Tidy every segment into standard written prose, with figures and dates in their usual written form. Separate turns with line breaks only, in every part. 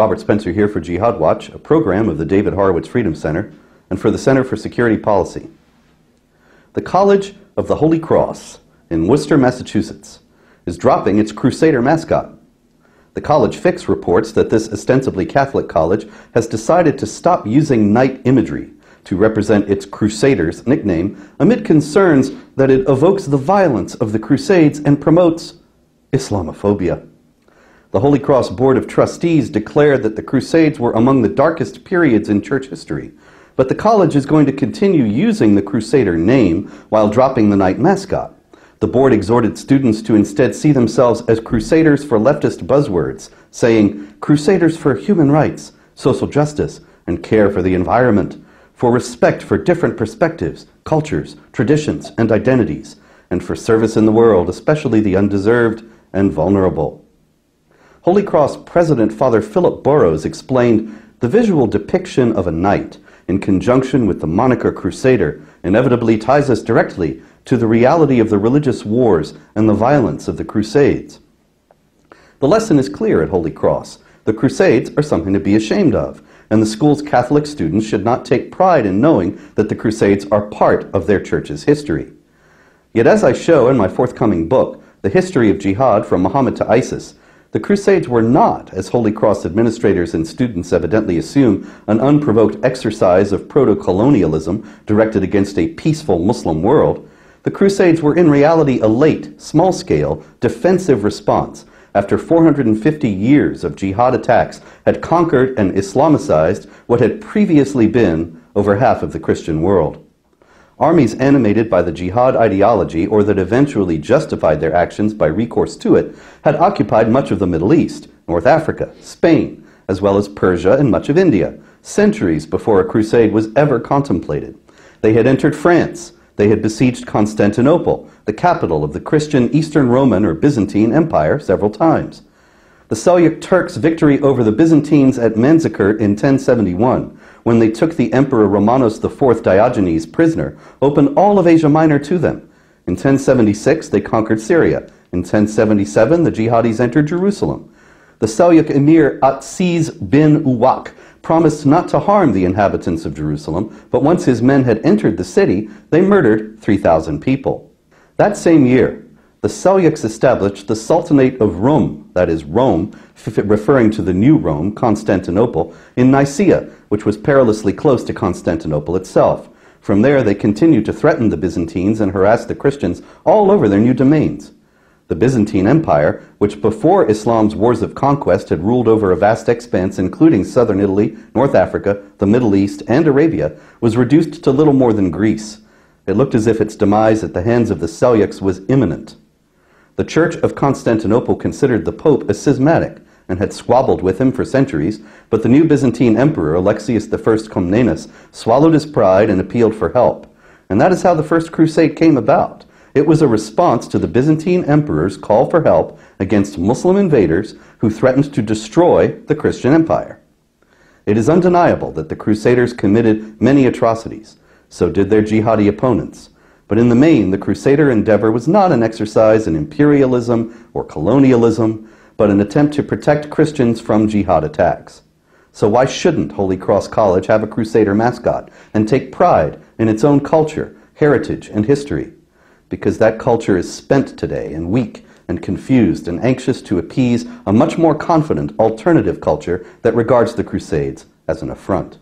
Robert Spencer here for Jihad Watch, a program of the David Horowitz Freedom Center and for the Center for Security Policy. The College of the Holy Cross in Worcester, Massachusetts, is dropping its Crusader mascot. The College Fix reports that this ostensibly Catholic college has decided to stop using knight imagery to represent its Crusaders nickname amid concerns that it evokes the violence of the Crusades and promotes Islamophobia. The Holy Cross Board of Trustees declared that the Crusades were among the darkest periods in church history, but the college is going to continue using the Crusader name while dropping the knight mascot. The board exhorted students to instead see themselves as crusaders for leftist buzzwords, saying, "Crusaders for human rights, social justice, and care for the environment, for respect for different perspectives, cultures, traditions, and identities, and for service in the world, especially the undeserved and vulnerable." Holy Cross President Father Philip Burrows explained, "The visual depiction of a knight, in conjunction with the moniker Crusader, inevitably ties us directly to the reality of the religious wars and the violence of the Crusades." The lesson is clear at Holy Cross. The Crusades are something to be ashamed of, and the school's Catholic students should not take pride in knowing that the Crusades are part of their church's history. Yet as I show in my forthcoming book, The History of Jihad from Muhammad to ISIS, the Crusades were not, as Holy Cross administrators and students evidently assume, an unprovoked exercise of proto-colonialism directed against a peaceful Muslim world. The Crusades were in reality a late, small-scale, defensive response after 450 years of jihad attacks had conquered and Islamicized what had previously been over half of the Christian world. Armies animated by the jihad ideology, or that eventually justified their actions by recourse to it, had occupied much of the Middle East, North Africa, Spain, as well as Persia and much of India, centuries before a crusade was ever contemplated. They had entered France. They had besieged Constantinople, the capital of the Christian Eastern Roman or Byzantine Empire, several times. The Seljuk Turks' victory over the Byzantines at Manzikert in 1071, when they took the Emperor Romanos IV Diogenes prisoner, opened all of Asia Minor to them. In 1076, they conquered Syria. In 1077, the jihadis entered Jerusalem. The Seljuk emir Atsiz bin Uwak promised not to harm the inhabitants of Jerusalem, but once his men had entered the city, they murdered 3,000 people. That same year, the Seljuks established the Sultanate of Rum, that is Rome, referring to the new Rome, Constantinople, in Nicaea, which was perilously close to Constantinople itself. From there, they continued to threaten the Byzantines and harass the Christians all over their new domains. The Byzantine Empire, which before Islam's wars of conquest had ruled over a vast expanse including southern Italy, North Africa, the Middle East, and Arabia, was reduced to little more than Greece. It looked as if its demise at the hands of the Seljuks was imminent. The Church of Constantinople considered the Pope a schismatic and had squabbled with him for centuries, but the new Byzantine Emperor, Alexius I Comnenus, swallowed his pride and appealed for help. And that is how the First Crusade came about. It was a response to the Byzantine Emperor's call for help against Muslim invaders who threatened to destroy the Christian Empire. It is undeniable that the Crusaders committed many atrocities. So did their jihadi opponents. But in the main, the Crusader endeavor was not an exercise in imperialism or colonialism, but an attempt to protect Christians from jihad attacks. So why shouldn't Holy Cross College have a Crusader mascot and take pride in its own culture, heritage, and history? Because that culture is spent today and weak and confused and anxious to appease a much more confident alternative culture that regards the Crusades as an affront.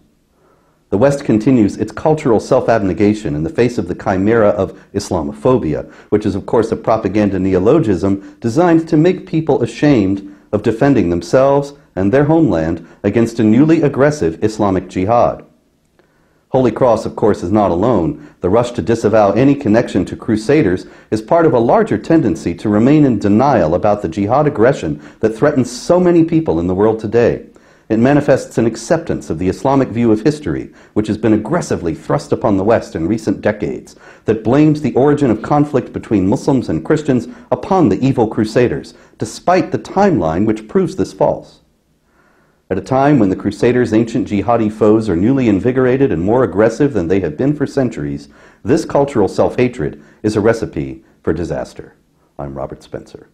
The West continues its cultural self-abnegation in the face of the chimera of Islamophobia, which is of course a propaganda neologism designed to make people ashamed of defending themselves and their homeland against a newly aggressive Islamic jihad. Holy Cross, of course, is not alone. The rush to disavow any connection to Crusaders is part of a larger tendency to remain in denial about the jihad aggression that threatens so many people in the world today. It manifests an acceptance of the Islamic view of history, which has been aggressively thrust upon the West in recent decades, that blames the origin of conflict between Muslims and Christians upon the evil Crusaders, despite the timeline which proves this false. At a time when the Crusaders' ancient jihadi foes are newly invigorated and more aggressive than they have been for centuries, this cultural self-hatred is a recipe for disaster. I'm Robert Spencer.